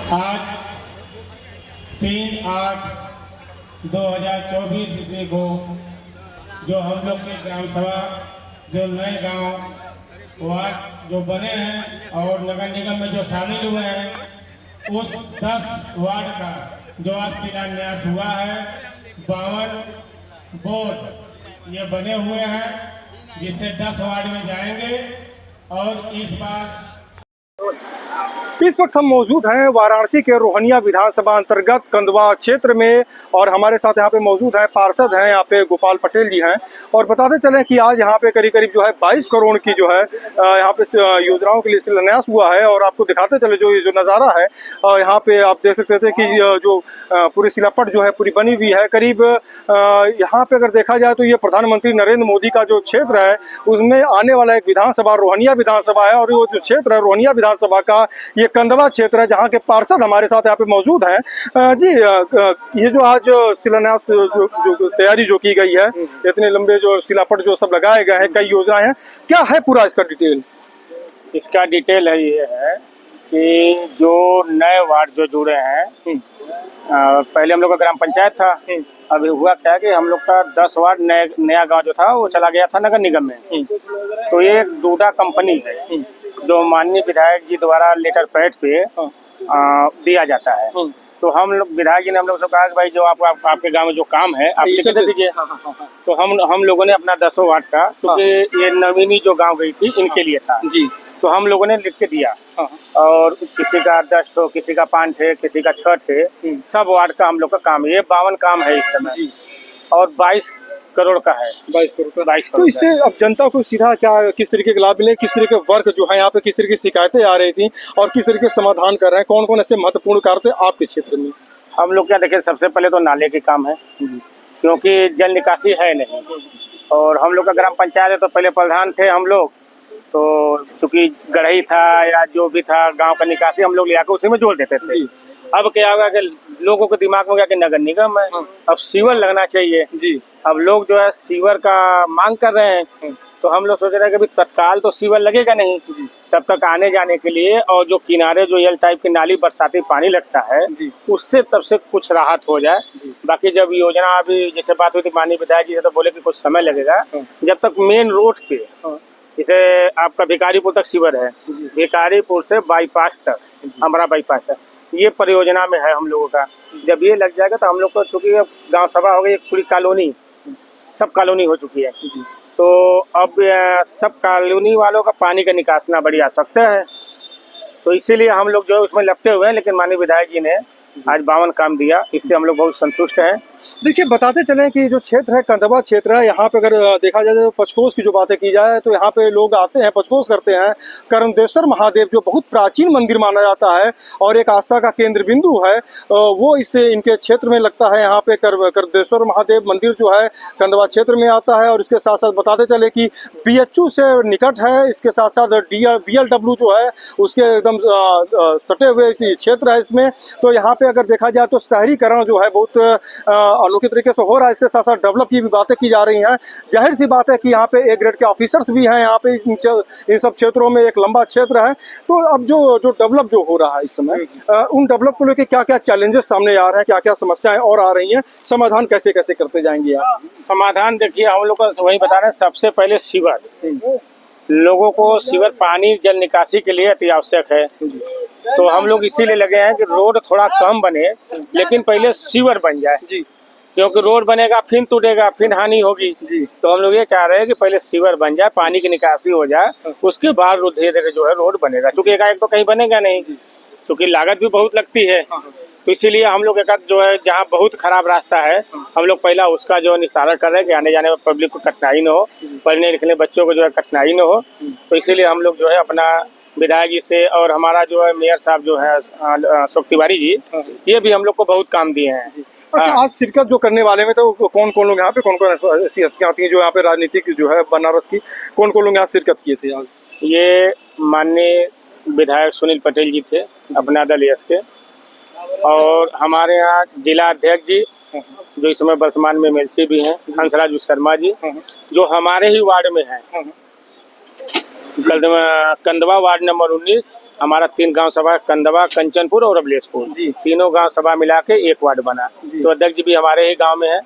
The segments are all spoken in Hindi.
आज 3/8/2024 ईस्वी को जो हम लोग के ग्राम सभा जो नए गांव वार्ड जो बने हैं और नगर निगम में जो शामिल हुए हैं उस 10 वार्ड का जो आज शिलान्यास हुआ है। 52 बोर्ड ये बने हुए हैं जिससे 10 वार्ड में जाएंगे और इस बार इस वक्त हम मौजूद हैं वाराणसी के रोहनिया विधानसभा अंतर्गत कंदवा क्षेत्र में और हमारे साथ यहाँ पे मौजूद हैं पार्षद हैं यहाँ पे गोपाल पटेल जी हैं। और बताते चलें कि आज यहाँ पे करीब जो है 22 करोड़ की जो है यहाँ पे योजनाओं के लिए शिलान्यास हुआ है। और आपको दिखाते चले जो नज़ारा है यहाँ पे आप देख सकते थे कि जो पूरी शिलापट जो है पूरी बनी हुई है। करीब यहाँ पे अगर देखा जाए तो ये प्रधानमंत्री नरेंद्र मोदी का जो क्षेत्र है उसमें आने वाला एक विधानसभा रोहनिया विधानसभा है। और वो जो क्षेत्र है रोहनिया विधानसभा का ये कंदवा क्षेत्र है जहाँ के पार्षद हमारे साथ यहाँ पे मौजूद हैं। जी ये जो आज शिलान्यास जो तैयारी जो की गई है इतने लंबे जो शिलापट जो सब लगाए गए हैं कई योजनाएं हैं, क्या है पूरा इसका डिटेल? इसका डिटेल है ये है कि जो नए वार्ड जो जुड़े हैं पहले हम लोग का ग्राम पंचायत था। अभी हुआ क्या कि हम लोग का 10 वार्ड नया गांव जो था वो चला गया था नगर निगम में। तो ये एक डूडा कंपनी है जो माननीय विधायक जी द्वारा लेटर पैड पे दिया जाता है। तो हम लोग विधायक जी ने हम लोग से कहा कि भाई जो आपके गांव में जो काम है आप लिख दे दीजिए। तो हम लोगों ने अपना 10 वार्ड का, क्योंकि ये नवीनी जो गांव गई थी इनके लिए था जी, तो हम लोगों ने लिख के दिया। और किसी का 10 ठो, किसी का 5 थे, किसी का 6 थे, सब वार्ड का हम लोग का काम है। ये 52 काम है इस समय और 22 करोड़ का है। 22 करोड़। तो इससे अब जनता को सीधा क्या किस तरीके के लाभ मिले, किस तरीके के वर्क जो है यहाँ पे किस तरीके की शिकायतें आ रही थी और किस तरीके से समाधान कर रहे हैं, कौन कौन ऐसे महत्वपूर्ण कार्य थे आपके क्षेत्र में? हम लोग क्या देखें, सबसे पहले तो नाले के काम है क्योंकि जल निकासी है नहीं। और हम लोग का ग्राम पंचायत है तो पहले प्रधान थे हम लोग, तो चूंकि गढ़ई था या जो भी था गांव का निकासी हम लोग ले आकर उसी में जोड़ देते थे। अब क्या होगा कि लोगों के दिमाग में गया कि नगर निगम है, अब सीवर लगना चाहिए जी। अब लोग जो है सीवर का मांग कर रहे हैं, तो हम लोग सोच रहे हैं कि अभी तत्काल तो सीवर लगेगा नहीं जी। तब तक आने जाने के लिए और जो किनारे जो एल टाइप की नाली बरसाती पानी लगता है उससे तब से कुछ राहत हो जाए। बाकी जब योजना अभी जैसे बात हुई थी माननीय विधायक जी से तो बोले कि कुछ समय लगेगा। जब तक मेन रोड पे जैसे आपका भिखारीपुर तक सीवर है, भिखारीपुर से बाईपास तक अमरा बाईपास तक ये परियोजना में है हम लोगों का। जब ये लग जाएगा तो हम लोग को, चूँकि अब गांव सभा हो गई, पूरी कॉलोनी सब कॉलोनी हो चुकी है, तो अब सब कॉलोनी वालों का पानी का निकासना बड़ी आवश्यकता है। तो इसीलिए हम लोग जो है उसमें लपटे हुए हैं। लेकिन माननीय विधायक जी ने आज 52 काम दिया, इससे हम लोग बहुत संतुष्ट हैं। देखिए बताते चलें कि जो क्षेत्र है कंदवा क्षेत्र है, यहाँ पे अगर देखा जाए तो पचकोस की जो बातें की जाए तो यहाँ पे लोग आते हैं, पचकोस करते हैं। करमदेश्वर महादेव जो बहुत प्राचीन मंदिर माना जाता है और एक आस्था का केंद्र बिंदु है, वो इससे इनके क्षेत्र में लगता है। यहाँ पे करमदेश्वर महादेव मंदिर जो है कंदवा क्षेत्र में आता है। और इसके साथ साथ बताते चले कि BHU से निकट है, इसके साथ साथ BLW जो है उसके एकदम सटे हुए क्षेत्र है इसमें। तो यहाँ पे अगर देखा जाए तो शहरीकरण जो है बहुत अनोखे तरीके से हो रहा है। इसके साथ साथ डेवलप की भी बातें की जा रही हैं। जाहिर सी बात है कि यहाँ पे A ग्रेड के ऑफिसर्स भी हैं यहाँ पे इन सब क्षेत्रों में, एक लंबा क्षेत्र है। तो अब जो डेवलप जो हो रहा है इस समय, उन डेवलप को लेकर क्या क्या चैलेंजेस सामने आ रहे हैं, क्या क्या समस्याएं और आ रही हैं, समाधान कैसे कैसे करते जाएंगे आप? समाधान देखिए हम लोग को वही बता रहे हैं। सबसे पहले सीवर, लोगों को सीवर पानी जल निकासी के लिए अति आवश्यक है। तो हम लोग इसीलिए लगे हैं कि रोड थोड़ा कम बने लेकिन पहले सीवर बन जाए जी। क्योंकि रोड बनेगा फिर टूटेगा, फिर हानि होगी जी। तो हम लोग ये चाह रहे हैं कि पहले सीवर बन जाए, पानी की निकासी हो जाए, उसके बाद धीरे धीरे जो है रोड बनेगा। क्योंकि एकाएक तो कहीं बनेगा नहीं, क्योंकि लागत भी बहुत लगती है। तो इसीलिए हम लोग एक जो है जहाँ बहुत खराब रास्ता है हम लोग पहला उसका जो निस्तारण कर रहे हैं कि आने जाने में पब्लिक को कठिनाई न हो, पढ़ने लिखने बच्चों को जो है कठिनाई न हो। तो इसीलिए हम लोग जो है अपना विधायक जी से और हमारा जो है मेयर साहब जो है अशोक तिवारी जी, ये भी हम लोग को बहुत काम दिए हैं। अच्छा, आज शिरकत जो करने वाले में तो कौन कौन लोग यहाँ पे, कौन कौन ऐसी हस्तियाँ आती हैं जो यहाँ पे राजनीतिक जो है बनारस की, कौन कौन लोग यहाँ शिरकत किए थे आज? ये माननीय विधायक सुनील पटेल जी थे अपना दल यस के, और हमारे यहाँ जिला अध्यक्ष जी जो इस समय वर्तमान में MLC भी हैं, हंसराज विश्वकर्मा जी जो हमारे ही वार्ड में हैं। कंदवा वार्ड नंबर 19 हमारा 3 गांव सभा, कंदवा, कंचनपुर और अबलेशपुर जी। तीनों गांव सभा मिला के एक वार्ड बना। जी। तो अध्यक्ष जी भी हमारे ही गांव में है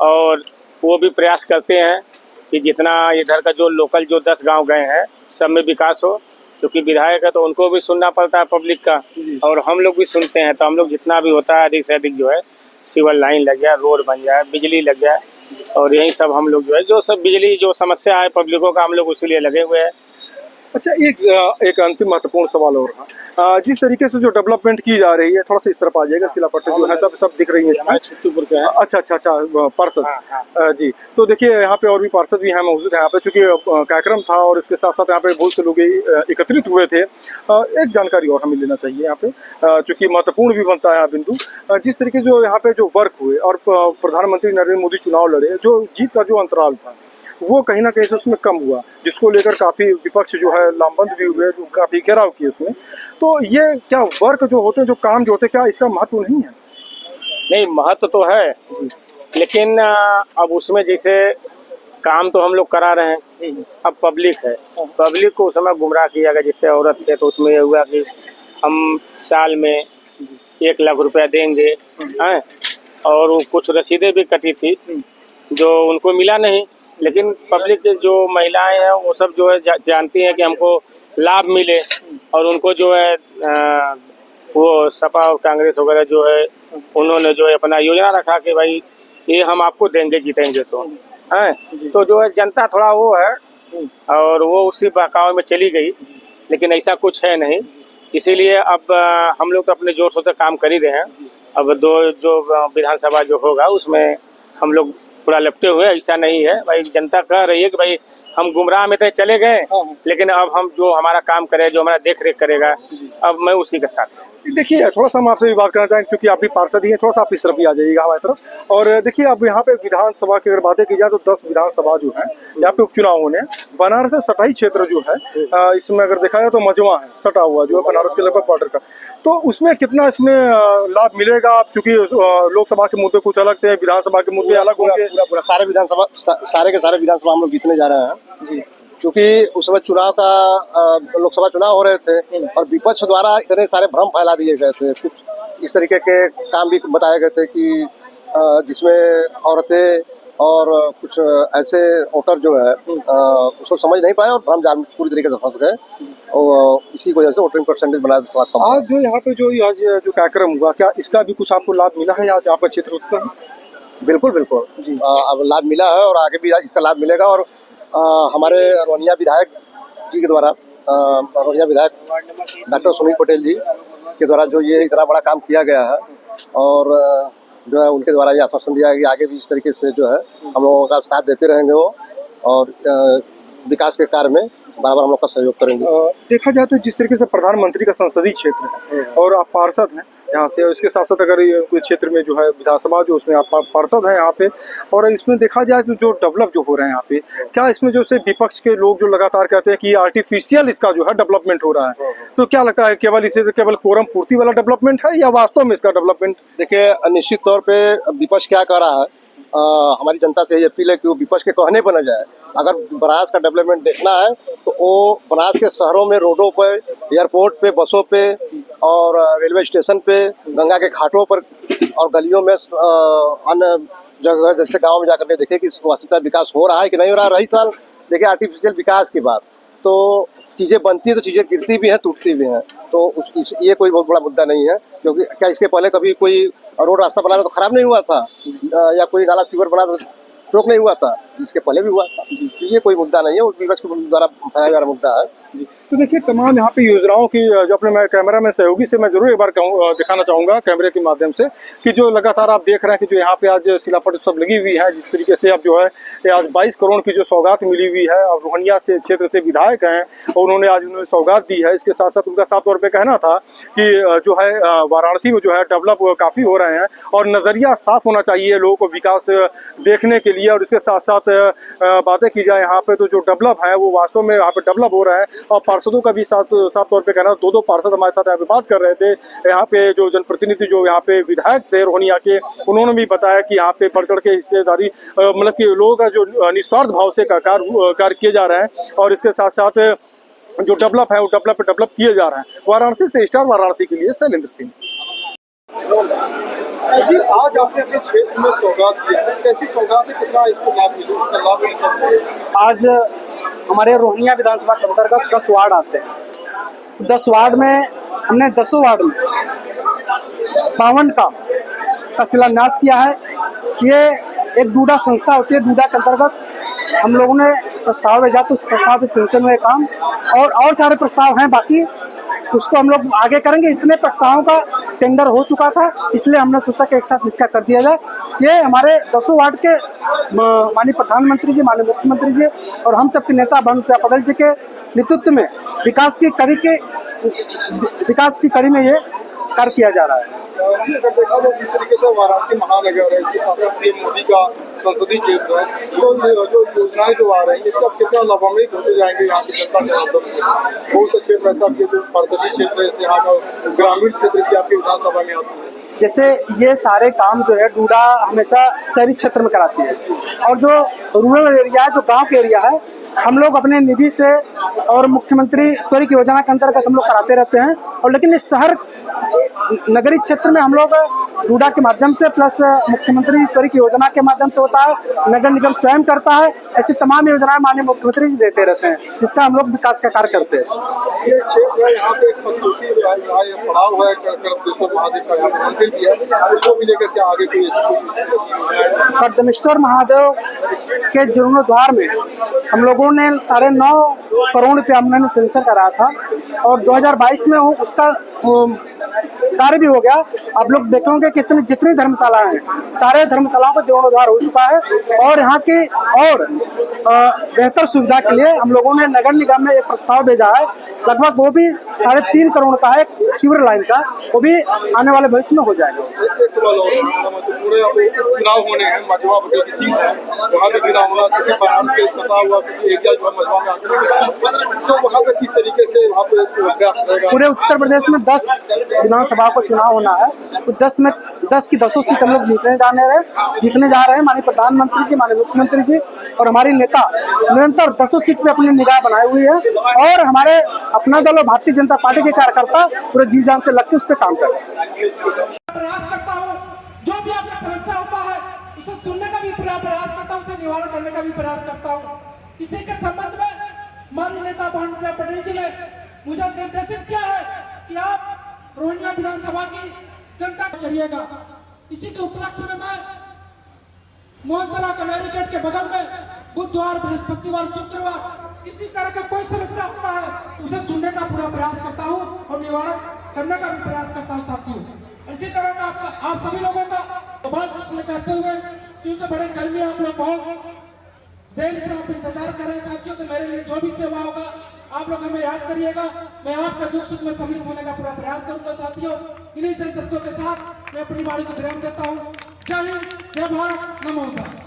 और वो भी प्रयास करते हैं कि जितना इधर का जो लोकल जो 10 गांव गए हैं सब में विकास हो, क्योंकि विधायक है तो उनको भी सुनना पड़ता है पब्लिक का, और हम लोग भी सुनते हैं। तो हम लोग जितना भी होता है अधिक से अधिक जो है सिविल लाइन लग जाए, रोड बन जाए, बिजली लग जाए, और यही सब हम लोग जो है जो सब बिजली जो समस्या है पब्लिकों का हम लोग उसी लिए लगे हुए हैं। अच्छा, एक अंतिम महत्वपूर्ण सवाल और था। जिस तरीके से जो डेवलपमेंट की जा रही है, थोड़ा सा इस तरफ आ जाएगा, सिलापट्टी जो है सब दिख रही है इसमें। छत्तीसपुर के हैं। अच्छा, पार्षद। हाँ। जी, तो देखिए यहाँ पे और भी पार्षद भी हैं मौजूद हैं यहाँ पे, चूंकि कार्यक्रम था और इसके साथ साथ यहाँ पे बहुत से लोग एकत्रित हुए थे। एक जानकारी और हमें लेना चाहिए यहाँ पे, चूंकि महत्वपूर्ण भी बनता है बिंदु। जिस तरीके जो यहाँ पे जो वर्क हुए और प्रधानमंत्री नरेंद्र मोदी चुनाव लड़े, जो जीत का जो अंतराल था वो कहीं ना कहीं से उसमें कम हुआ, जिसको लेकर काफ़ी विपक्ष जो है लामबंद भी हुए, जो काफ़ी घेराव किए उसमें। तो ये क्या वर्क जो होते हैं, जो काम जो होते हैं, क्या इसका महत्व नहीं है? नहीं, महत्व तो है, लेकिन अब उसमें जैसे काम तो हम लोग करा रहे हैं, अब पब्लिक है, पब्लिक को उस समय गुमराह किया गया। जैसे औरत थे तो उसमें ये हुआ कि हम साल में 1 लाख रुपया देंगे हैं, और वो कुछ रसीदें भी कटी थी जो उनको मिला नहीं। लेकिन पब्लिक जो महिलाएं हैं वो सब जो है जानती हैं कि हमको लाभ मिले, और उनको जो है वो सपा और कांग्रेस वगैरह जो है उन्होंने जो है अपना योजना रखा कि भाई ये हम आपको देंगे जीतेंगे तो हैं। तो जो है जनता थोड़ा वो है और वो उसी बहकावे में चली गई, लेकिन ऐसा कुछ है नहीं। इसीलिए अब हम लोग तो अपने जोर शोर से काम कर ही रहे हैं। अब जो विधानसभा जो होगा उसमें हम लोग पूरा लपटे हुए, ऐसा नहीं है भाई। जनता कह रही है कि भाई हम गुमराह में तो चले गए, लेकिन अब हम जो हमारा काम करे, जो हमारा देख रेख करेगा, अब मैं उसी के साथ हूँ। देखिए, थोड़ा सा हम आपसे भी बात करना चाहेंगे, क्योंकि आप भी पार्षद ही हैं, थोड़ा सा आप इस तरफ भी आ जाइएगा हमारी तरफ। और देखिए, अब यहाँ पे विधानसभा की अगर बातें की जाए तो 10 विधानसभा जो है यहाँ पे उपचुनाव होने, बनारस से सटाई क्षेत्र जो है इसमें अगर देखा जाए तो मजवा है, सटा हुआ जो है बनारस के लगभग बॉर्डर का। तो उसमें कितना इसमें लाभ मिलेगा? आप चूंकि लोकसभा के मुद्दे कुछ अलग थे, विधानसभा के मुद्दे अलग होंगे। पूरा सारे के सारे विधानसभा हम लोग जीतने जा रहे हैं जी, क्योंकि उस समय चुनाव का लोकसभा चुनाव हो रहे थे और विपक्ष द्वारा इतने सारे भ्रम फैला दिए गए थे। कुछ इस तरीके के काम भी बताए गए थे कि जिसमें औरतें और कुछ ऐसे वोटर जो है उसको समझ नहीं पाए और भ्रम जाल पूरी तरीके से फंस गए, और इसी वजह से वोटिंग परसेंटेज बनाया थोड़ा कम। आज जो यहाँ पे आज जो कार्यक्रम हुआ, क्या इसका भी कुछ आपको लाभ मिला है? आज आपका क्षेत्र उतना है? बिल्कुल जी। अब लाभ मिला है और आगे भी इसका लाभ मिलेगा। और हमारे रोनिया विधायक जी के द्वारा, रोनिया विधायक डॉक्टर सुनील पटेल जी के द्वारा जो ये इतना बड़ा काम किया गया है, और जो है उनके द्वारा ये आश्वासन दिया है कि आगे भी इस तरीके से जो है हम लोगों का साथ देते रहेंगे वो, और विकास के कार्य में बराबर हम लोग का सहयोग करेंगे। देखा जाए तो जिस तरीके से प्रधानमंत्री का संसदीय क्षेत्र है और आप पार्षद हैं यहाँ से, इसके साथ साथ अगर कोई क्षेत्र में जो है विधानसभा जो उसमें आप पार्षद हैं यहाँ पे, और इसमें देखा जाए तो जो डेवलप जो हो रहे हैं यहाँ पे, क्या इसमें जो से विपक्ष के लोग जो लगातार कहते हैं कि आर्टिफिशियल इसका जो है डेवलपमेंट हो रहा है, तो क्या लगता है केवल इसे केवल कोरम पूर्ति वाला डेवलपमेंट है या वास्तव में इसका डेवलपमेंट? देखिए, निश्चित तौर पे विपक्ष क्या कर रहा है, हमारी जनता से ये अपील है कि वो विपक्ष के कहने पर न जाए। अगर बनारस का डेवलपमेंट देखना है तो वो बनारस के शहरों में, रोडों पे, एयरपोर्ट पे, बसों पे और रेलवे स्टेशन पे, गंगा के घाटों पर और गलियों में, अन्य जगह जैसे गांव में जाकर के देखे कि वास्तविकता विकास हो रहा है कि नहीं हो रहा है। रही सवाल देखिए आर्टिफिशियल विकास की बात, तो चीज़ें बनती है तो चीज़ें गिरती भी हैं, टूटती भी हैं, तो ये कोई बहुत बड़ा मुद्दा नहीं है। क्योंकि क्या इसके पहले कभी कोई रोड रास्ता बना तो खराब नहीं हुआ था, या कोई नाला सीवर बना तो चौक नहीं हुआ था, इसके पहले भी हुआ था। तो ये कोई मुद्दा नहीं है, वो विपक्ष के द्वारा फैलाया जा रहा मुद्दा है। तो देखिए, तमाम यहाँ पे योजनाओं की जो अपने मैं कैमरा में सहयोगी से मैं जरूर एक बार दिखाना चाहूँगा कैमरे के माध्यम से कि जो लगातार आप देख रहे हैं कि जो यहाँ पे आज सिलापट सब लगी हुई है, जिस तरीके से अब जो है आज 22 करोड़ की जो सौगात मिली हुई है, और रोहनिया से क्षेत्र से विधायक हैं और उन्होंने सौगात दी है। इसके साथ साथ उनका साफ तौर पर कहना था कि जो है वाराणसी में जो है डेवलप काफ़ी हो रहे हैं और नज़रिया साफ होना चाहिए लोगों को विकास देखने के लिए। और इसके साथ साथ बातें की जाए यहाँ पे तो जो डेवलप है वो वास्तव में यहाँ पे डेवलप हो रहा है। और पार्षदों का भी साफ तौर पे कहना, 2 पार्षद हमारे साथ यहाँ पे बात कर रहे थे। यहाँ पे जो जनप्रतिनिधि जो यहाँ पे विधायक थे रोहनिया के, उन्होंने भी बताया कि यहाँ पे बढ़ चढ़ के हिस्सेदारी मतलब कि लोगों का जो निस्वार्थ भाव से कार्य किए जा रहे हैं। और इसके साथ साथ जो डेवलप है वो डेवलप किए जा रहे हैं। वाराणसी से स्टार वाराणसी के लिए शैलेंद्र सिंह। जी, आज आपने अपने क्षेत्र में सौगात दिया है, कैसी सौगात है, कितना इसको लाभ मिले, इसका लाभ मिलता? आज हमारे रोहनिया विधानसभा के अंतर्गत 10 वार्ड आते हैं। 10 वार्ड में हमने 10 वार्ड में 52 का शिलान्यास किया है। ये एक डूडा संस्था होती है, डूडा के अंतर्गत हम लोगों ने प्रस्ताव भेजा तो उस प्रस्ताव पे सेंक्शन हुए काम, और सारे प्रस्ताव हैं बाकी, उसको हम लोग आगे करेंगे। इतने प्रस्तावों का टेंडर हो चुका था, इसलिए हमने सोचा कि एक साथ इसका कर दिया जाए। ये हमारे 10 वार्ड के माननीय प्रधानमंत्री जी, माननीय मुख्यमंत्री जी और हम सबके नेता भानुप्रिया पटेल जी के नेतृत्व में विकास की कड़ी में ये कार्य किया जा रहा है। अगर देखा जाए जिस तरीके से वाराणसी महानगर है, इसके साथ साथ ये मोदी का संसदीय क्षेत्र है, तो जो योजनाएं जो आ रही है, इससे अब कितना लाभान्वित होते जाएंगे यहाँ की जनता के आंदोलन? बहुत से क्षेत्र ऐसा आपके जो परिषदीय क्षेत्र है, यहाँ का ग्रामीण क्षेत्र की आपकी विधानसभा में आती है। जैसे ये सारे काम जो है डूडा हमेशा शहरी क्षेत्र में कराती है, और जो रूरल एरिया है, जो गांव के एरिया है, हम लोग अपने निधि से और मुख्यमंत्री त्वरित योजना के अंतर्गत हम लोग कराते रहते हैं। और लेकिन इस शहर नगरीय क्षेत्र में हम लोग डूडा के माध्यम से प्लस मुख्यमंत्री त्वरित योजना के माध्यम से होता है, नगर निगम स्वयं करता है। ऐसी तमाम योजनाएं माननीय मुख्यमंत्री जी देते रहते हैं, जिसका हम लोग विकास का कार्य करते हैं। ये क्षेत्र है, यहाँ पे पंचकोशी पड़ाव है, कर्दमेश्वर महादेव का यहाँ पे मंदिर भी है, उसको भी लेकर के आगे कोई ऐसी कर्दमेश्वर महादेव के जीर्णोद्धार में हम लोगों ने 9.5 करोड़ रुपया हमने सेंसर कराया था, और 2022 में उसका कार्य भी हो गया। आप लोग देखेंगे कि जितनी धर्मशालाएं हैं, सारे धर्मशालाओं का जीर्णोद्धार हो चुका है, और यहाँ की और बेहतर सुविधा के लिए हम लोगों ने नगर निगम में एक प्रस्ताव भेजा है, लगभग वो भी 3.5 करोड़ का है, सीवर लाइन का, वो भी आने वाले भविष्य में हो जाएगा। एक सवाल और, पूरे चुनाव होने हैं, मझवा बगल की सीट है, वहाँ का चुनाव होना, बनारस के सता हुआ कुछ एरिया जो है मझवा में आते, तो वहाँ का किस तरीके से वहाँ पे प्रयास रहेगा? पूरे उत्तर प्रदेश में 10 विधानसभा को चुनाव होना है, तो 10 में 10 की 10 सीट हम लोग जीतने जा रहे हैं। माननीय प्रधानमंत्री जी, माननीय मुख्यमंत्री जी और हमारी नेता निरंतर 10 सीट पे अपनी निगाह बनाए हुई है, और हमारे अपना दल और भारतीय जनता पार्टी के कार्यकर्ता पूरे जी जान से लग के उस पर काम कर रहे हैं। प्रयास करता हूँ, जो भी आपका समस्या होता है उसे सुनने का भी प्रयास करता हूँ, उसे निवारण करने का भी प्रयास करता हूँ। इसी के संबंध में माननीय नेता भानुप्रिया पटेल जी ने मुझे निर्देशित किया है कि आप रोहनिया विधानसभा की जनता करिएगा। इसी के उपलक्ष्य में मैं मोहसरा कलेरी गेट के बगल में बुधवार, बृहस्पतिवार, शुक्रवार किसी तरह का कोई समस्या होता है उसे सुनने का पूरा प्रयास करता हूँ और निवारण करने का भी प्रयास करता हूँ साथियों। इसी तरह का आप सभी लोगों का बहुत कुछ करते हुए, क्योंकि बड़े कर्मी आप लोग बहुत देर से आप इंतजार कर रहे हैं साथियों, तो मेरे लिए जो भी सेवा होगा आप लोग हमें याद करिएगा। मैं आपका दुख सुख में सम्मिलित होने का पूरा प्रयास करूंगा साथियों। इन्हीं शब्दों के साथ मैं अपनी बारी को विराम देता हूँ। जय हिंद, जय भारत, नमो बुद्धाय।